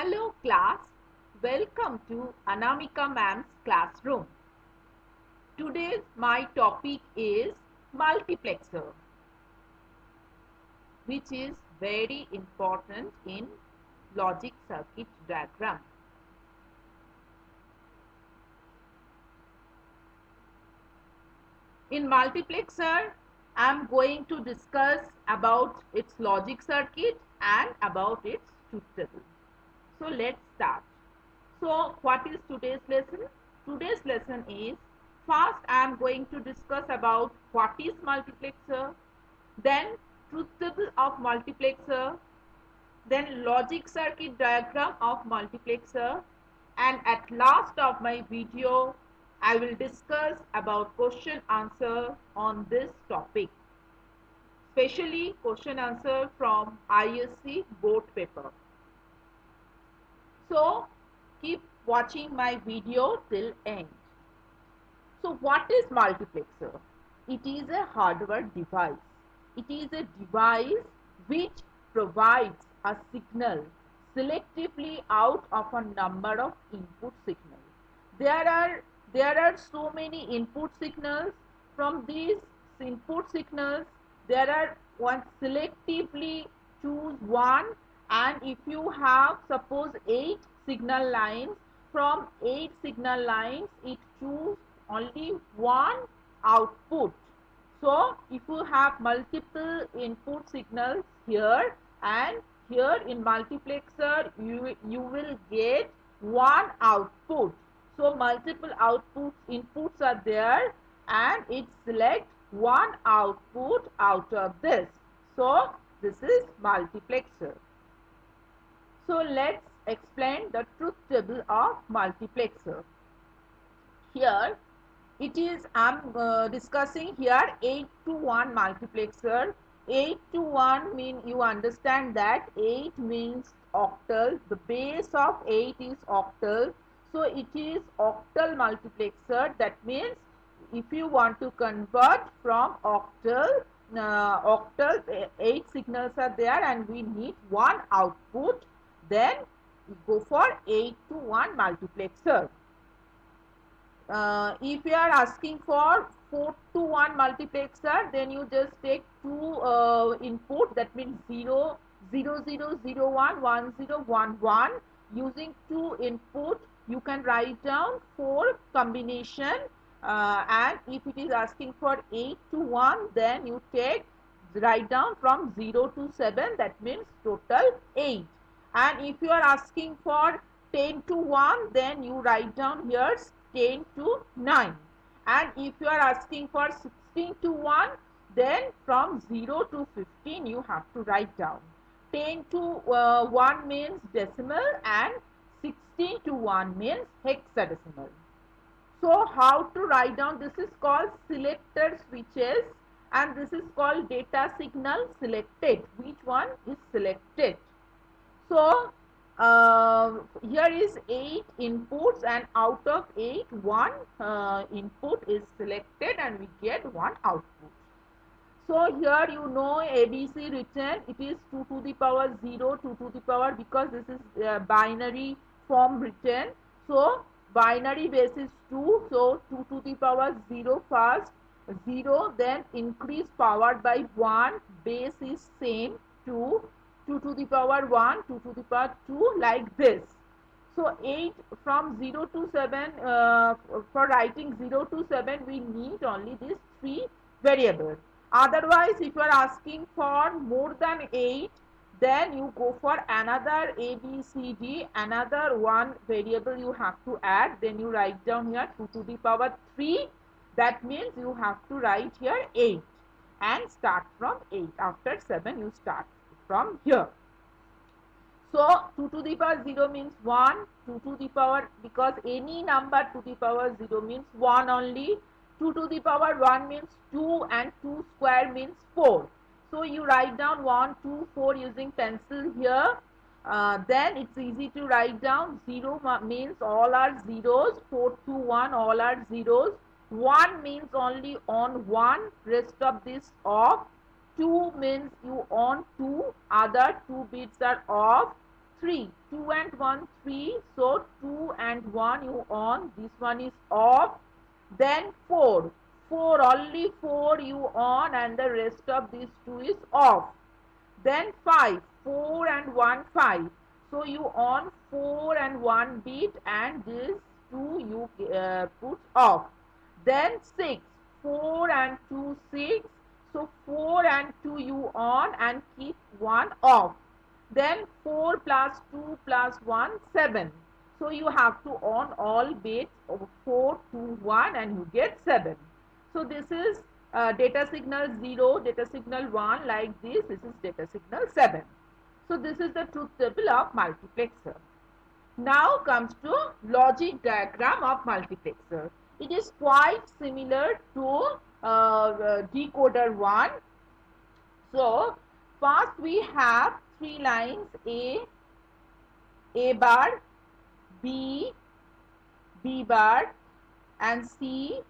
Hello class, welcome to Anamika ma'am's classroom. Today's my topic is multiplexer, which is very important in logic circuit diagram. In multiplexer, I am going to discuss about its logic circuit and about its truth table. So let's start. So what is today's lesson? Today's lesson is, first I am going to discuss about what is multiplexer, then truth table of multiplexer, then logic circuit diagram of multiplexer, and at last of my video I will discuss about question answer on this topic, especially question answer from ISC board paper. So keep watching my video till end. So what is multiplexer? It is a hardware device. It is a device which provides a signal selectively out of a number of input signals. There are so many input signals. From these input signals, there are one selectively choose one, and if you have suppose 8 signal lines, from 8 signal lines it choose only one output. So if you have multiple input signals here and here in multiplexer, you will get one output. So multiple inputs are there, and it selects one output out of this. So this is multiplexer. So let's explain the truth table of multiplexer. Here it is, I am discussing here 8 to 1 multiplexer. 8 to 1 mean, you understand that 8 means octal. The base of 8 is octal. So it is octal multiplexer. That means if you want to convert from octal, 8 signals are there and we need one output, then we go for 8 to 1 multiplexer. If you are asking for 4 to 1 multiplexer, then you just take two input, that means 0, 0, 0, 0, 1, 1, 0, 1, 1. Using two input, you can write down 4 combination, and if it is asking for 8 to 1, then you write down from 0 to 7, that means total 8. And if you are asking for 10 to 1, then you write down here 10 to 9. And if you are asking for 16 to 1, then from 0 to 15 you have to write down. 10 to 1 means decimal and 16 to 1 means hexadecimal. So how to write down? This is called selector switches, and this is called data signal selected. Which one is selected? So here is 8 inputs, and out of 8 one input is selected and we get one output. So here you know ABC written, it is 2 to the power 0, 2 to the power, because this is binary form written. So binary base is 2, so 2 to the power 0 first, 0, then increase power by 1, base is same, 2, 2 to the power 1, 2 to the power 2, like this. So 8 from 0 to 7, for writing 0 to 7 we need only these 3 variables. Otherwise, if you are asking for more than 8, then you go for another A, B, C, D, another one variable you have to add. Then you write down here 2 to the power 3. That means you have to write here 8 and start from 8. After 7 you start from here. So 2 to the power 0 means 1, 2 to the power, because any number to the power 0 means 1 only. 2 to the power 1 means 2, and 2 square means 4. So you write down 1, 2, 4 using pencil here. Then it's easy to write down. 0 means all are zeros, 4 to 1 all are zeros. 1 means only on 1, rest of this off. 2 means you on 2, other 2 bits are off. 3, 2 and 1, 3. So 2 and 1 you on. This one is off. Then 4, 4 only 4 you on and the rest of these 2 is off. Then 5, 4 and 1, 5. So you on 4 and 1 bit and this 2 you put off. Then 6, 4 and 2, 6. So 4 and 2 you on and keep 1 off. Then 4 plus 2 plus 1, 7. So you have to on all bits of 4, 2, 1 and you get 7. So this is data signal 0, data signal 1 like this. This is data signal 7. So this is the truth table of multiplexer. Now comes to logic diagram of multiplexer. It is quite similar to decoder 1. So first we have 3 lines A bar, B, B bar and C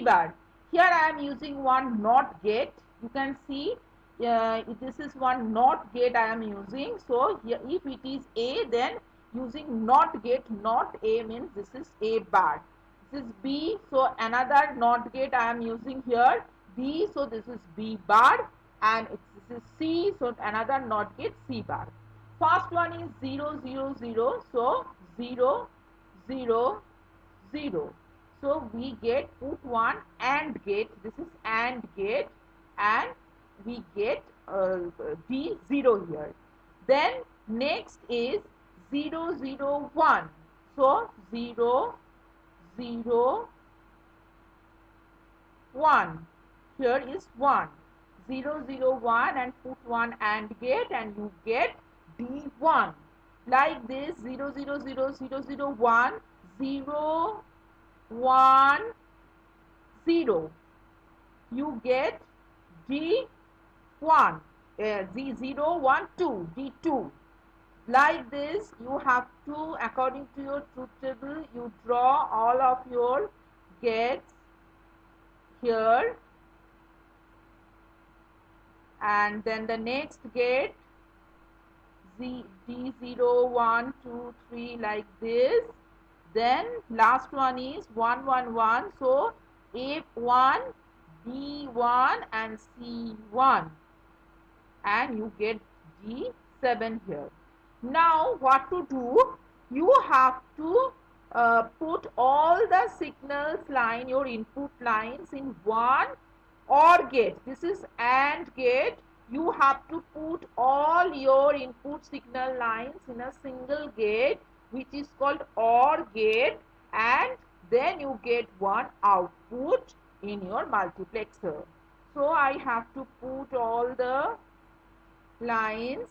bar. Here I am using one NOT gate. You can see this is one NOT gate I am using. So here if it is A, then using NOT gate, NOT A means this is A bar. This is B, so another NOT gate I am using here, B, so this is B bar, and this is C, so another NOT gate, C bar. First one is 0, 0, 0, so 0, 0, 0. So we get put one AND gate, this is AND gate, and we get D0 here. Then next is 0, 0, 1. So 0, 0, 1. Here is 1. 0, 0, 1 and put one AND gate and you get D1. Like this 0, 0, 0, 0, 0, 1, 0, 1, 0. You get D1. Z0, 1, 2, D2. Like this you have to, according to your truth table, you draw all of your gates here, and then the next gate D0, 1, 2, 3 like this. Then last one is 1, 1, 1. So A1, B1 and C1 and you get D7 here. Now what to do? You have to put all the signals line, your input lines in one OR gate. This is AND gate. You have to put all your input signal lines in a single gate which is called OR gate, and then you get one output in your multiplexer. So I have to put all the lines,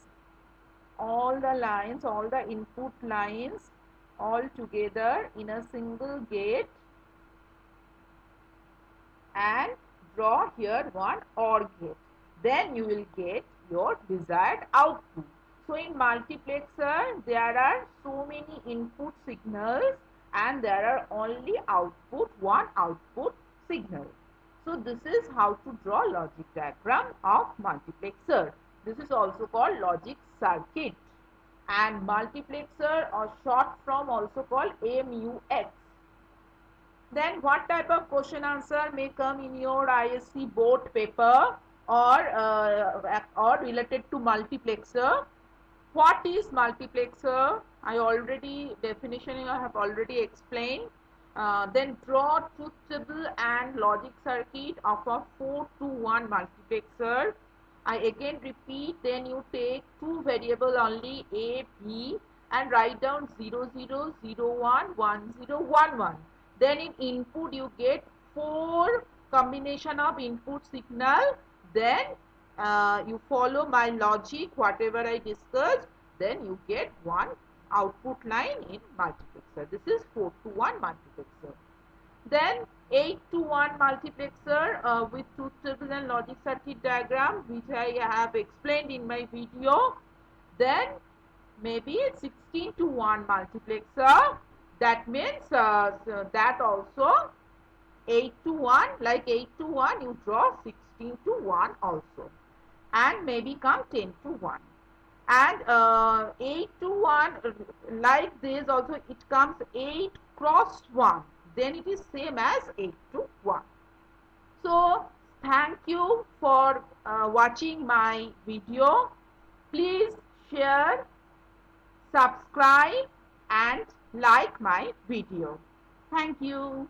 all the input lines all together in a single gate and draw here one OR gate. Then you will get your desired output. So in multiplexer there are so many input signals and there are only one output signal. So this is how to draw logic diagram of multiplexer. This is also called logic circuit, and multiplexer or short form also called MUX. Then what type of question answer may come in your ISC board paper or related to multiplexer? What is multiplexer? I already definition I have already explained. Then draw truth table and logic circuit of a 4 to 1 multiplexer. I again repeat, then you take two variable only A, B and write down 0, 0, 0, 1, 1, 0, 1, 1. Then in input you get 4 combination of input signal. Then you follow my logic, whatever I discussed, then you get one output line in multiplexer. This is 4 to 1 multiplexer. Then 8 to 1 multiplexer with truth table and logic circuit diagram, which I have explained in my video. Then maybe 16 to 1 multiplexer. That means so that also 8 to 1, like 8 to 1 you draw 16 to 1 also, and maybe come 10 to 1. And 8 to 1, like this also it comes 8 cross 1, then it is same as 8 to 1. So thank you for watching my video. Please share, subscribe and like my video. Thank you.